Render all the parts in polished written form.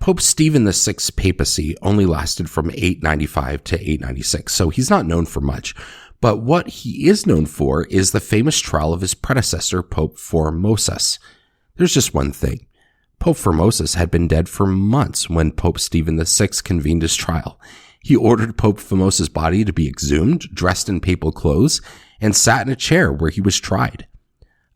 Pope Stephen VI's papacy only lasted from 895 to 896, so he's not known for much. But what he is known for is the famous trial of his predecessor, Pope Formosus. There's just one thing. Pope Formosus had been dead for months when Pope Stephen VI convened his trial. He ordered Pope Formosus' body to be exhumed, dressed in papal clothes, and sat in a chair where he was tried.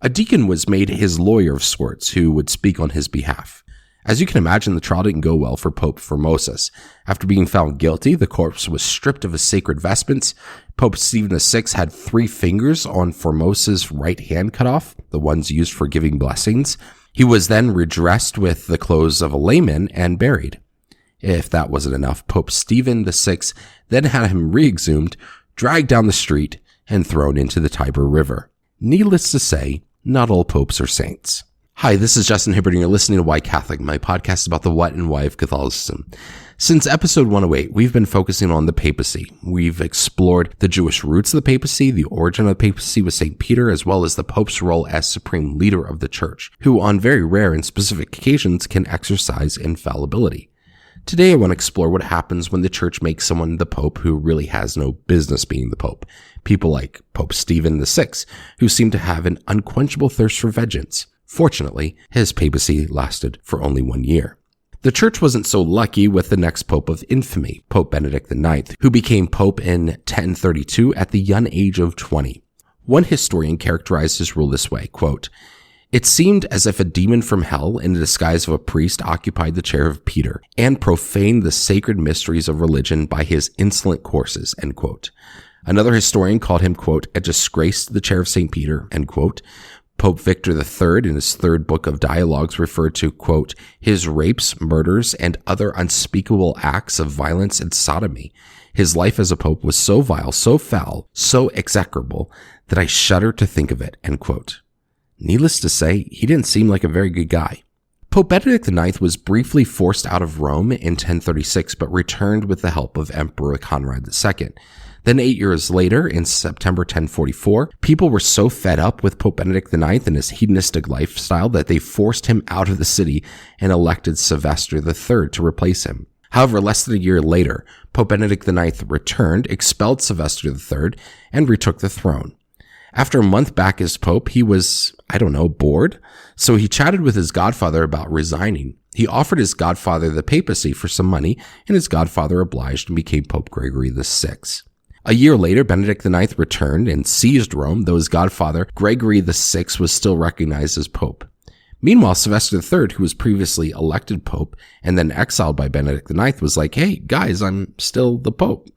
A deacon was made his lawyer of sorts who would speak on his behalf. As you can imagine, the trial didn't go well for Pope Formosus. After being found guilty, the corpse was stripped of his sacred vestments. Pope Stephen VI had 3 fingers on Formosus' right hand cut off, the ones used for giving blessings. He was then redressed with the clothes of a layman and buried. If that wasn't enough, Pope Stephen VI then had him re-exhumed, dragged down the street, and thrown into the Tiber River. Needless to say, not all popes are saints. Hi, this is Justin Hibbard, and you're listening to Why Catholic, my podcast about the what and why of Catholicism. Since episode 108, we've been focusing on the papacy. We've explored the Jewish roots of the papacy, the origin of the papacy with St. Peter, as well as the Pope's role as supreme leader of the Church, who on very rare and specific occasions can exercise infallibility. Today I want to explore what happens when the Church makes someone the Pope who really has no business being the Pope. People like Pope Stephen VI, who seem to have an unquenchable thirst for vengeance. Fortunately, his papacy lasted for only 1 year. The Church wasn't so lucky with the next Pope of infamy, Pope Benedict IX, who became Pope in 1032 at the young age of 20. One historian characterized his rule this way, quote, "It seemed as if a demon from hell in the disguise of a priest occupied the chair of Peter and profaned the sacred mysteries of religion by his insolent courses," end quote. Another historian called him, quote, "a disgrace to the chair of St. Peter," end quote. Pope Victor III, in his 3rd book of Dialogues, referred to, quote, "his rapes, murders, and other unspeakable acts of violence and sodomy. His life as a pope was so vile, so foul, so execrable, that I shudder to think of it," end quote. Needless to say, he didn't seem like a very good guy. Pope Benedict IX was briefly forced out of Rome in 1036, but returned with the help of Emperor Conrad II. Then 8 years later, in September 1044, people were so fed up with Pope Benedict IX and his hedonistic lifestyle that they forced him out of the city and elected Sylvester III to replace him. However, less than a year later, Pope Benedict IX returned, expelled Sylvester III, and retook the throne. After a month back as Pope, he was, bored. So he chatted with his godfather about resigning. He offered his godfather the papacy for some money, and his godfather obliged and became Pope Gregory VI. A year later, Benedict IX returned and seized Rome, though his godfather, Gregory VI, was still recognized as Pope. Meanwhile, Sylvester III, who was previously elected Pope and then exiled by Benedict IX, was like, "Hey, guys, I'm still the Pope."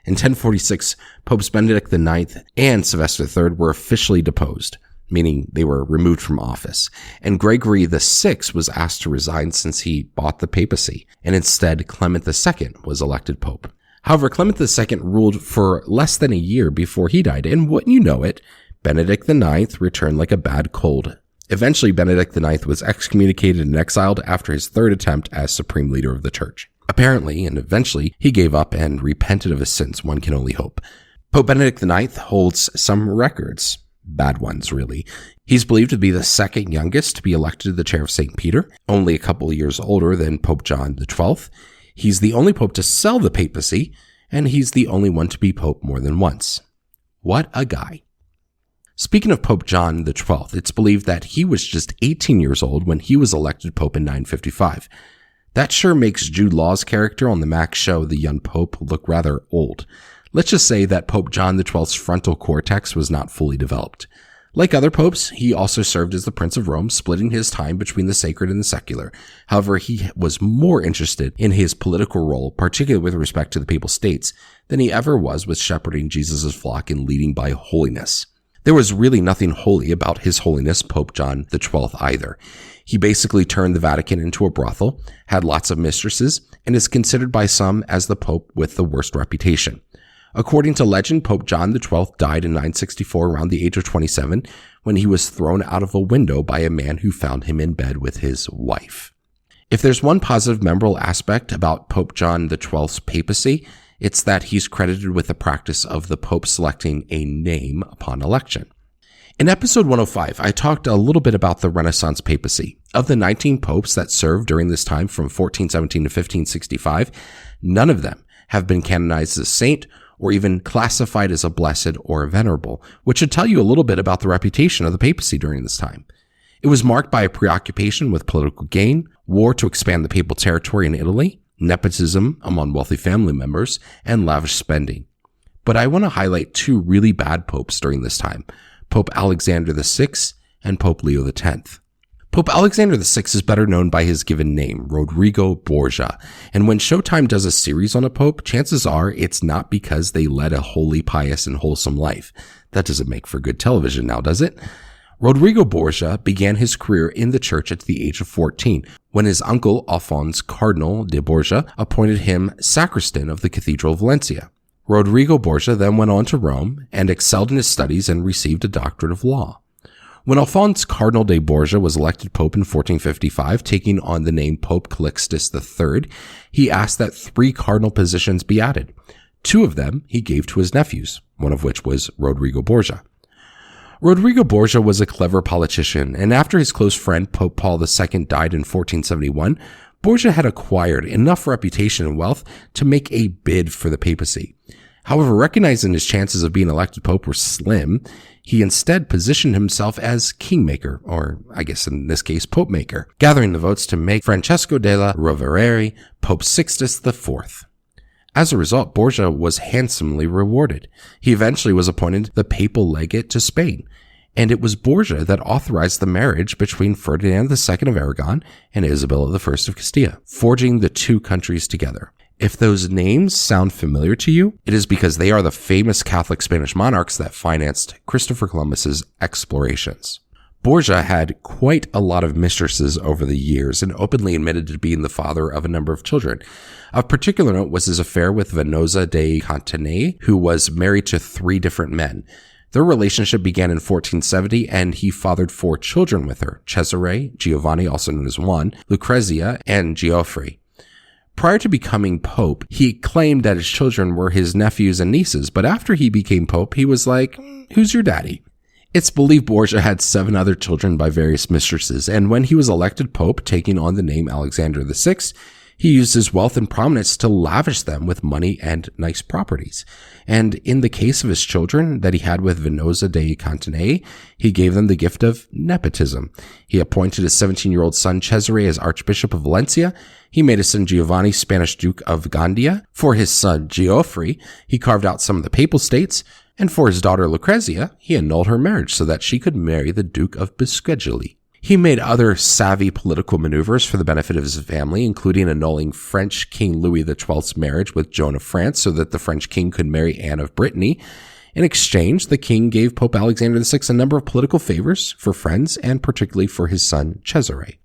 In 1046, Popes Benedict IX and Sylvester III were officially deposed, meaning they were removed from office, and Gregory VI was asked to resign since he bought the papacy, and instead Clement II was elected Pope. However, Clement II ruled for less than a year before he died, and wouldn't you know it, Benedict IX returned like a bad cold. Eventually, Benedict IX was excommunicated and exiled after his 3rd attempt as supreme leader of the Church. Apparently, and eventually, he gave up and repented of his sins, one can only hope. Pope Benedict IX holds some records. Bad ones, really. He's believed to be the 2nd youngest to be elected to the chair of St. Peter, only a couple of years older than Pope John XII. He's the only pope to sell the papacy, and he's the only one to be pope more than once. What a guy. Speaking of Pope John XII, it's believed that he was just 18 years old when he was elected pope in 955. That sure makes Jude Law's character on the Max show, The Young Pope, look rather old. Let's just say that Pope John XII's frontal cortex was not fully developed. Like other popes, he also served as the Prince of Rome, splitting his time between the sacred and the secular. However, he was more interested in his political role, particularly with respect to the papal states, than he ever was with shepherding Jesus' flock and leading by holiness. There was really nothing holy about His Holiness Pope John XII either. He basically turned the Vatican into a brothel, had lots of mistresses, and is considered by some as the pope with the worst reputation. According to legend, Pope John XII died in 964 around the age of 27 when he was thrown out of a window by a man who found him in bed with his wife. If there's one positive memorable aspect about Pope John XII's papacy, it's that he's credited with the practice of the Pope selecting a name upon election. In episode 105, I talked a little bit about the Renaissance papacy. Of the 19 popes that served during this time from 1417 to 1565, none of them have been canonized as a saint or even classified as a blessed or a venerable, which should tell you a little bit about the reputation of the papacy during this time. It was marked by a preoccupation with political gain, war to expand the papal territory in Italy, nepotism among wealthy family members, and lavish spending. But I want to highlight two really bad popes during this time, Pope Alexander VI and Pope Leo X. Pope Alexander VI is better known by his given name, Rodrigo Borgia, and when Showtime does a series on a pope, chances are it's not because they led a holy, pious, and wholesome life. That doesn't make for good television now, does it? Rodrigo Borgia began his career in the church at the age of 14, when his uncle Alphonse Cardinal de Borgia appointed him sacristan of the Cathedral of Valencia. Rodrigo Borgia then went on to Rome and excelled in his studies and received a doctorate of law. When Alphonse Cardinal de Borgia was elected pope in 1455, taking on the name Pope Calixtus III, he asked that 3 cardinal positions be added. 2 of them he gave to his nephews, one of which was Rodrigo Borgia. Rodrigo Borgia was a clever politician, and after his close friend Pope Paul II died in 1471, Borgia had acquired enough reputation and wealth to make a bid for the papacy. However, recognizing his chances of being elected pope were slim, he instead positioned himself as kingmaker, or I guess in this case, pope maker, gathering the votes to make Francesco della Rovere Pope Sixtus IV. As a result, Borgia was handsomely rewarded. He eventually was appointed the papal legate to Spain, and it was Borgia that authorized the marriage between Ferdinand II of Aragon and Isabella I of Castilla, forging the 2 countries together. If those names sound familiar to you, it is because they are the famous Catholic Spanish monarchs that financed Christopher Columbus's explorations. Borgia had quite a lot of mistresses over the years and openly admitted to being the father of a number of children. Of particular note was his affair with Venosa de Cantanei, who was married to 3 different men. Their relationship began in 1470, and he fathered 4 children with her, Cesare, Giovanni, also known as Juan, Lucrezia, and Geoffrey. Prior to becoming pope, he claimed that his children were his nephews and nieces, but after he became pope, he was like, who's your daddy? It's believed Borgia had 7 other children by various mistresses, and when he was elected pope, taking on the name Alexander VI, he used his wealth and prominence to lavish them with money and nice properties. And in the case of his children that he had with Venosa de Cantanei, he gave them the gift of nepotism. He appointed his 17-year-old son Cesare as Archbishop of Valencia. He made his son Giovanni Spanish Duke of Gandia. For his son Geoffrey, he carved out some of the papal states. And for his daughter Lucrezia, he annulled her marriage so that she could marry the Duke of Bisceglie. He made other savvy political maneuvers for the benefit of his family, including annulling French King Louis XII's marriage with Joan of France so that the French king could marry Anne of Brittany. In exchange, the king gave Pope Alexander VI a number of political favors for friends and particularly for his son Cesare.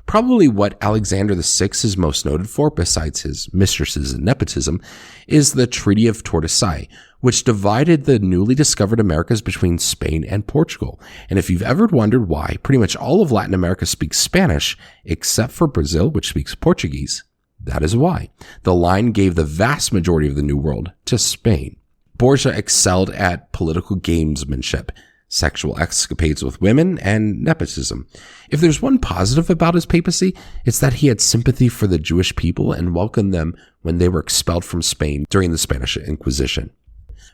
Probably what Alexander VI is most noted for, besides his mistresses and nepotism, is the Treaty of Tordesillas, which divided the newly discovered Americas between Spain and Portugal. And if you've ever wondered why pretty much all of Latin America speaks Spanish, except for Brazil, which speaks Portuguese, that is why. The line gave the vast majority of the New World to Spain. Borgia excelled at political gamesmanship, sexual escapades with women, and nepotism. If there's one positive about his papacy, it's that he had sympathy for the Jewish people and welcomed them when they were expelled from Spain during the Spanish Inquisition.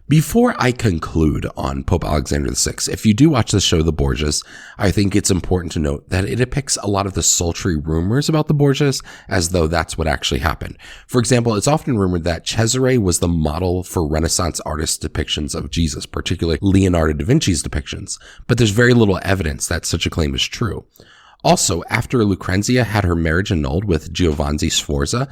Before I conclude on Pope Alexander VI, if you do watch the show The Borgias, I think it's important to note that it depicts a lot of the sultry rumors about the Borgias as though that's what actually happened. For example, it's often rumored that Cesare was the model for Renaissance artists' depictions of Jesus, particularly Leonardo da Vinci's depictions, but there's very little evidence that such a claim is true. Also, after Lucrezia had her marriage annulled with Giovanni Sforza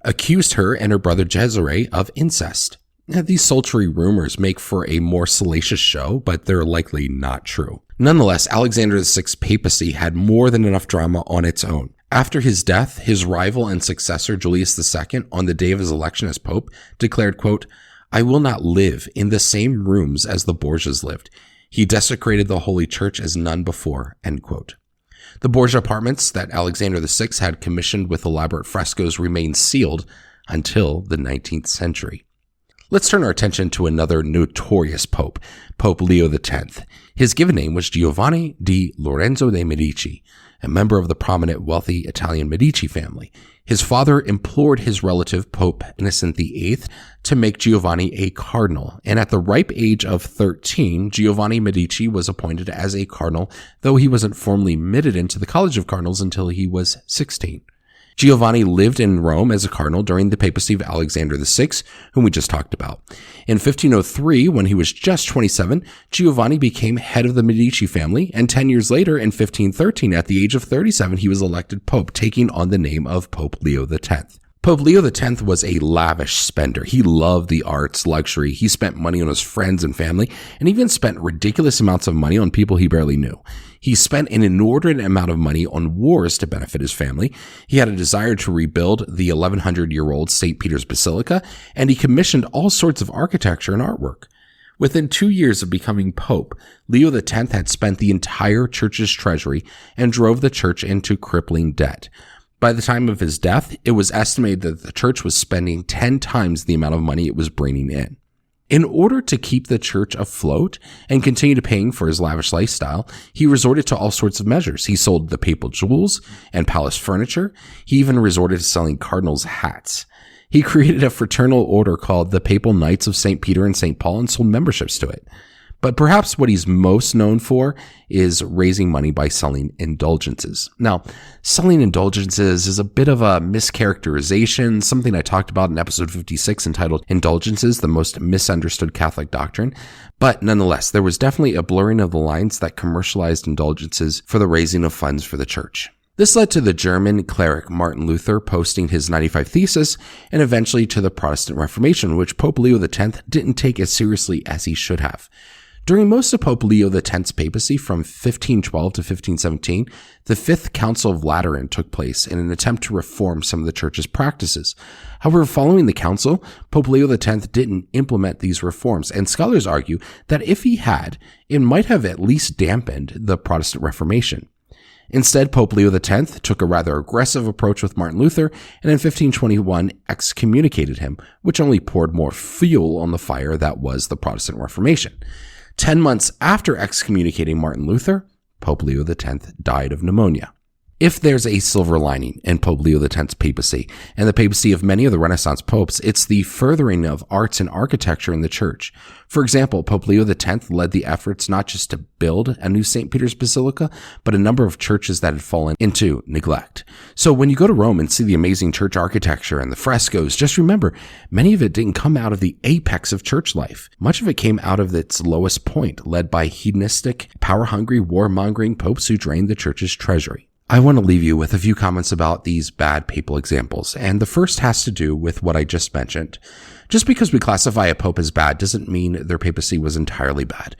accused her and her brother Cesare of incest. These sultry rumors make for a more salacious show, but they're likely not true. Nonetheless, Alexander VI's papacy had more than enough drama on its own. After his death, his rival and successor Julius II, on the day of his election as pope, declared, quote, "I will not live in the same rooms as the Borgias lived. He desecrated the Holy Church as none before," end quote. The Borgia apartments that Alexander VI had commissioned with elaborate frescoes remained sealed until the 19th century. Let's turn our attention to another notorious pope, Pope Leo X. His given name was Giovanni di Lorenzo de' Medici, a member of the prominent wealthy Italian Medici family. His father implored his relative, Pope Innocent VIII, to make Giovanni a cardinal, and at the ripe age of 13, Giovanni Medici was appointed as a cardinal, though he wasn't formally admitted into the College of Cardinals until he was 16. Giovanni lived in Rome as a cardinal during the papacy of Alexander VI, whom we just talked about. In 1503, when he was just 27, Giovanni became head of the Medici family, and 10 years later, in 1513, at the age of 37, he was elected pope, taking on the name of Pope Leo X. Pope Leo X was a lavish spender. He loved the arts, luxury. He spent money on his friends and family, and even spent ridiculous amounts of money on people he barely knew. He spent an inordinate amount of money on wars to benefit his family. He had a desire to rebuild the 1100-year-old St. Peter's Basilica, and he commissioned all sorts of architecture and artwork. Within 2 years of becoming pope, Leo X had spent the entire church's treasury and drove the church into crippling debt. By the time of his death, it was estimated that the church was spending 10 times the amount of money it was bringing in. In order to keep the church afloat and continue to paying for his lavish lifestyle, he resorted to all sorts of measures. He sold the papal jewels and palace furniture. He even resorted to selling cardinals' hats. He created a fraternal order called the Papal Knights of St. Peter and St. Paul and sold memberships to it. But perhaps what he's most known for is raising money by selling indulgences. Now, selling indulgences is a bit of a mischaracterization, something I talked about in episode 56 entitled Indulgences, the Most Misunderstood Catholic Doctrine. But nonetheless, there was definitely a blurring of the lines that commercialized indulgences for the raising of funds for the church. This led to the German cleric Martin Luther posting his 95 Thesis and eventually to the Protestant Reformation, which Pope Leo X didn't take as seriously as he should have. During most of Pope Leo X's papacy from 1512 to 1517, the Fifth Council of Lateran took place in an attempt to reform some of the church's practices. However, following the council, Pope Leo X didn't implement these reforms, and scholars argue that if he had, it might have at least dampened the Protestant Reformation. Instead, Pope Leo X took a rather aggressive approach with Martin Luther, and in 1521 excommunicated him, which only poured more fuel on the fire that was the Protestant Reformation. 10 months after excommunicating Martin Luther, Pope Leo X died of pneumonia. If there's a silver lining in Pope Leo X's papacy and the papacy of many of the Renaissance popes, it's the furthering of arts and architecture in the church. For example, Pope Leo X led the efforts not just to build a new St. Peter's Basilica, but a number of churches that had fallen into neglect. So when you go to Rome and see the amazing church architecture and the frescoes, just remember, many of it didn't come out of the apex of church life. Much of it came out of its lowest point, led by hedonistic, power-hungry, warmongering popes who drained the church's treasury. I want to leave you with a few comments about these bad papal examples, and the first has to do with what I just mentioned. Just because we classify a pope as bad doesn't mean their papacy was entirely bad.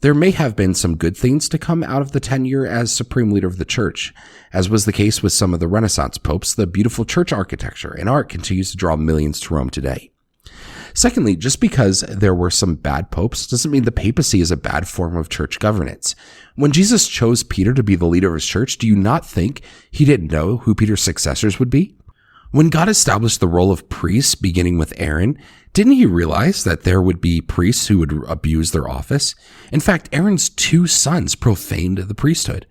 There may have been some good things to come out of the tenure as supreme leader of the church. As was the case with some of the Renaissance popes, the beautiful church architecture and art continues to draw millions to Rome today. Secondly, just because there were some bad popes doesn't mean the papacy is a bad form of church governance. When Jesus chose Peter to be the leader of his church, do you not think he didn't know who Peter's successors would be? When God established the role of priests, beginning with Aaron, didn't he realize that there would be priests who would abuse their office? In fact, Aaron's 2 sons profaned the priesthood.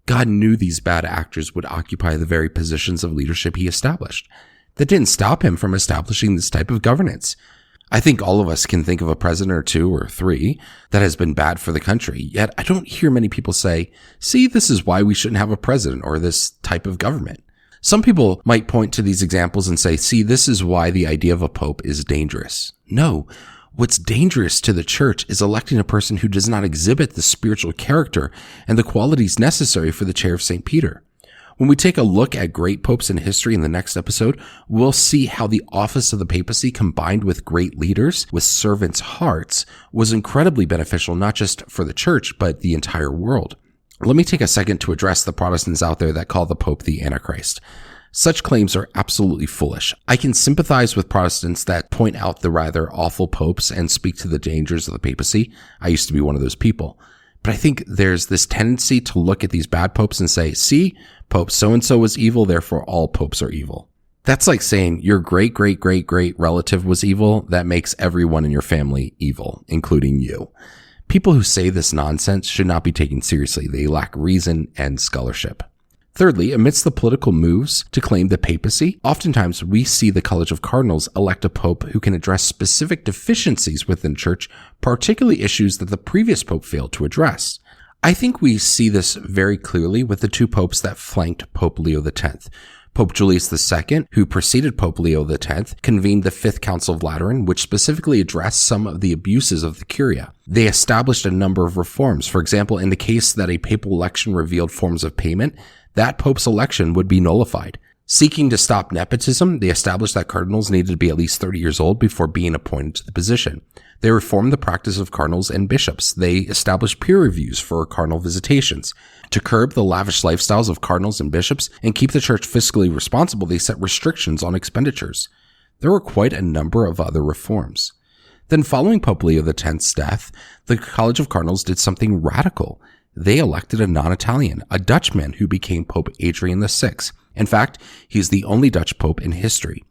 God knew these bad actors would occupy the very positions of leadership he established. That didn't stop him from establishing this type of governance. I think all of us can think of a president or 2 or 3 that has been bad for the country, yet I don't hear many people say, see, this is why we shouldn't have a president or this type of government. Some people might point to these examples and say, see, this is why the idea of a pope is dangerous. No, what's dangerous to the church is electing a person who does not exhibit the spiritual character and the qualities necessary for the chair of St. Peter. When we take a look at great popes in history in the next episode, we'll see how the office of the papacy combined with great leaders with servants' hearts was incredibly beneficial not just for the church, but the entire world. Let me take a second to address the Protestants out there that call the Pope the Antichrist. Such claims are absolutely foolish. I can sympathize with Protestants that point out the rather awful popes and speak to the dangers of the papacy. I used to be one of those people. But I think there's this tendency to look at these bad popes and say, see, Pope so-and-so was evil, therefore all popes are evil. That's like saying your great relative was evil. That makes everyone in your family evil, including you. People who say this nonsense should not be taken seriously. They lack reason and scholarship. Thirdly, amidst the political moves to claim the papacy, oftentimes we see the College of Cardinals elect a pope who can address specific deficiencies within the church, particularly issues that the previous pope failed to address. I think we see this very clearly with the two popes that flanked Pope Leo X. Pope Julius II, who preceded Pope Leo X, convened the Fifth Council of Lateran, which specifically addressed some of the abuses of the Curia. They established a number of reforms. For example, in the case that a papal election revealed forms of payment, that pope's election would be nullified. Seeking to stop nepotism, they established that cardinals needed to be at least 30 years old before being appointed to the position. They reformed the practice of cardinals and bishops. They established peer reviews for cardinal visitations. To curb the lavish lifestyles of cardinals and bishops and keep the church fiscally responsible, they set restrictions on expenditures. There were quite a number of other reforms. Then following Pope Leo X's death, the College of Cardinals did something radical. They elected a non-Italian, a Dutchman who became Pope Adrian VI. In fact, he's the only Dutch pope in history.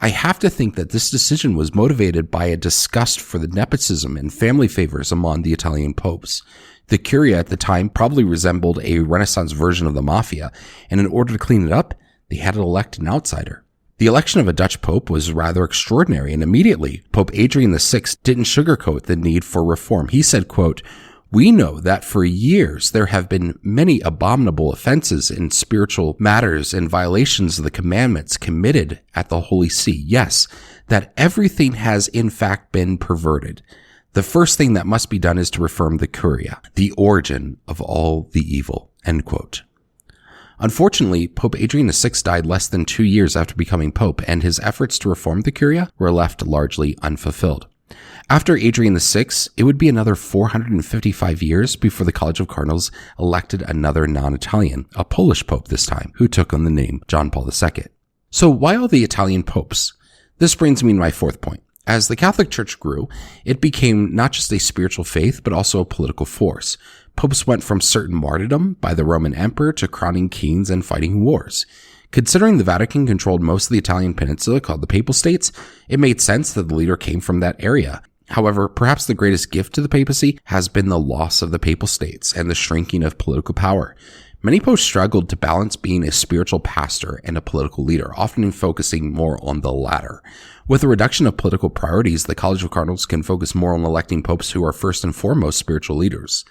I have to think that this decision was motivated by a disgust for the nepotism and family favors among the Italian popes. The Curia at the time probably resembled a Renaissance version of the mafia, and in order to clean it up, they had to elect an outsider. The election of a Dutch pope was rather extraordinary, and immediately, Pope Adrian VI didn't sugarcoat the need for reform. He said, quote, "We know that for years there have been many abominable offenses in spiritual matters and violations of the commandments committed at the Holy See. Yes, that everything has in fact been perverted. The first thing that must be done is to reform the Curia, the origin of all the evil." End quote. Unfortunately, Pope Adrian VI died less than 2 years after becoming pope, and his efforts to reform the Curia were left largely unfulfilled. After Adrian VI, it would be another 455 years before the College of Cardinals elected another non-Italian, a Polish pope this time, who took on the name John Paul II. So why all the Italian popes? This brings me to my fourth point. As the Catholic Church grew, it became not just a spiritual faith, but also a political force. Popes went from certain martyrdom by the Roman Emperor to crowning kings and fighting wars. Considering the Vatican controlled most of the Italian peninsula called the Papal States, it made sense that the leader came from that area. However, perhaps the greatest gift to the papacy has been the loss of the Papal States and the shrinking of political power. Many popes struggled to balance being a spiritual pastor and a political leader, often focusing more on the latter. With the reduction of political priorities, the College of Cardinals can focus more on electing popes who are first and foremost spiritual leaders.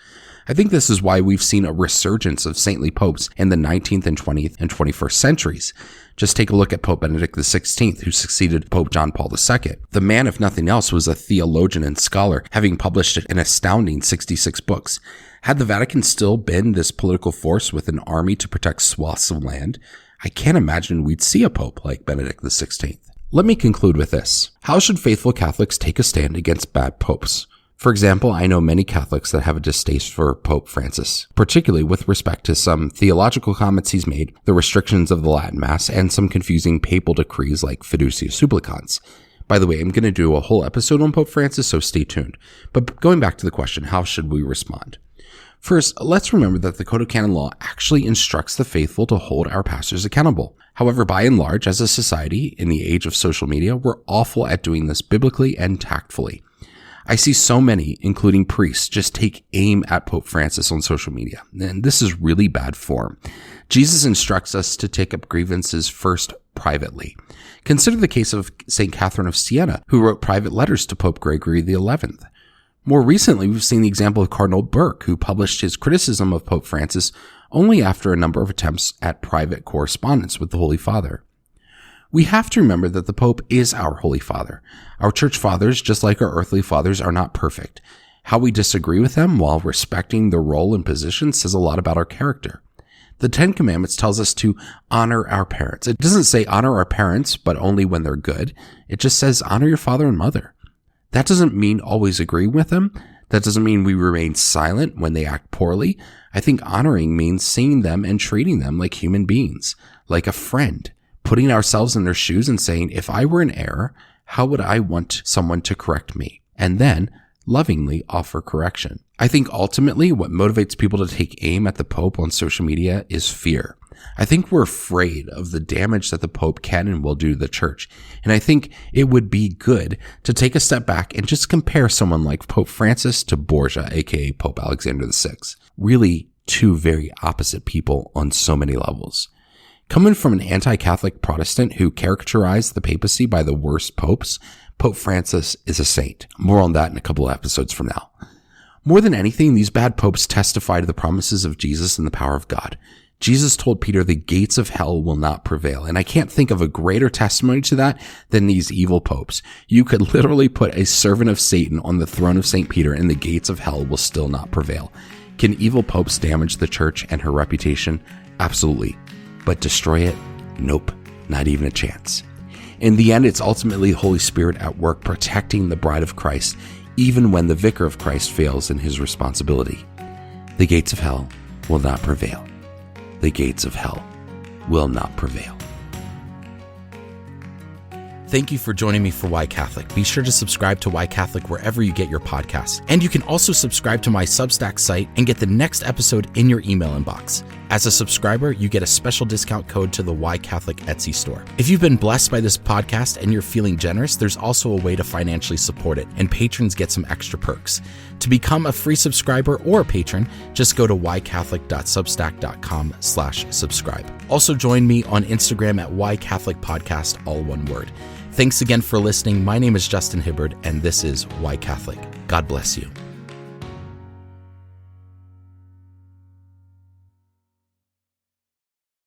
I think this is why we've seen a resurgence of saintly popes in the 19th and 20th and 21st centuries. Just take a look at Pope Benedict XVI, who succeeded Pope John Paul II. The man, if nothing else, was a theologian and scholar, having published an astounding 66 books. Had the Vatican still been this political force with an army to protect swaths of land, I can't imagine we'd see a pope like Benedict XVI. Let me conclude with this. How should faithful Catholics take a stand against bad popes? For example, I know many Catholics that have a distaste for Pope Francis, particularly with respect to some theological comments he's made, the restrictions of the Latin Mass, and some confusing papal decrees like Fiducia Supplicans. By the way, I'm going to do a whole episode on Pope Francis, so stay tuned. But going back to the question, how should we respond? First, let's remember that the Code of Canon Law actually instructs the faithful to hold our pastors accountable. However, by and large, as a society, in the age of social media, we're awful at doing this biblically and tactfully. I see so many, including priests, just take aim at Pope Francis on social media, and this is really bad form. Jesus instructs us to take up grievances first privately. Consider the case of St. Catherine of Siena, who wrote private letters to Pope Gregory XI. More recently, we've seen the example of Cardinal Burke, who published his criticism of Pope Francis only after a number of attempts at private correspondence with the Holy Father. We have to remember that the Pope is our Holy Father. Our church fathers, just like our earthly fathers, are not perfect. How we disagree with them while respecting their role and position says a lot about our character. The Ten Commandments tells us to honor our parents. It doesn't say honor our parents, but only when they're good. It just says honor your father and mother. That doesn't mean always agree with them. That doesn't mean we remain silent when they act poorly. I think honoring means seeing them and treating them like human beings, like a friend. Putting ourselves in their shoes and saying, if I were in error, how would I want someone to correct me? And then lovingly offer correction. I think ultimately what motivates people to take aim at the Pope on social media is fear. I think we're afraid of the damage that the Pope can and will do to the church. And I think it would be good to take a step back and just compare someone like Pope Francis to Borgia, aka Pope Alexander VI. Really two very opposite people on so many levels. Coming from an anti-Catholic Protestant who characterized the papacy by the worst popes, Pope Francis is a saint. More on that in a couple of episodes from now. More than anything, these bad popes testify to the promises of Jesus and the power of God. Jesus told Peter the gates of hell will not prevail. And I can't think of a greater testimony to that than these evil popes. You could literally put a servant of Satan on the throne of St. Peter and the gates of hell will still not prevail. Can evil popes damage the church and her reputation? Absolutely. But destroy it? Nope. Not even a chance. In the end, it's ultimately the Holy Spirit at work protecting the bride of Christ, even when the vicar of Christ fails in his responsibility. The gates of hell will not prevail. The gates of hell will not prevail. Thank you for joining me for Why Catholic. Be sure to subscribe to Why Catholic wherever you get your podcasts. And you can also subscribe to my Substack site and get the next episode in your email inbox. As a subscriber, you get a special discount code to the Why Catholic Etsy store. If you've been blessed by this podcast and you're feeling generous, there's also a way to financially support it, and patrons get some extra perks. To become a free subscriber or a patron, just go to whycatholic.substack.com/subscribe. Also join me on Instagram at whycatholicpodcast, all one word. Thanks again for listening. My name is Justin Hibbard, and this is Why Catholic. God bless you.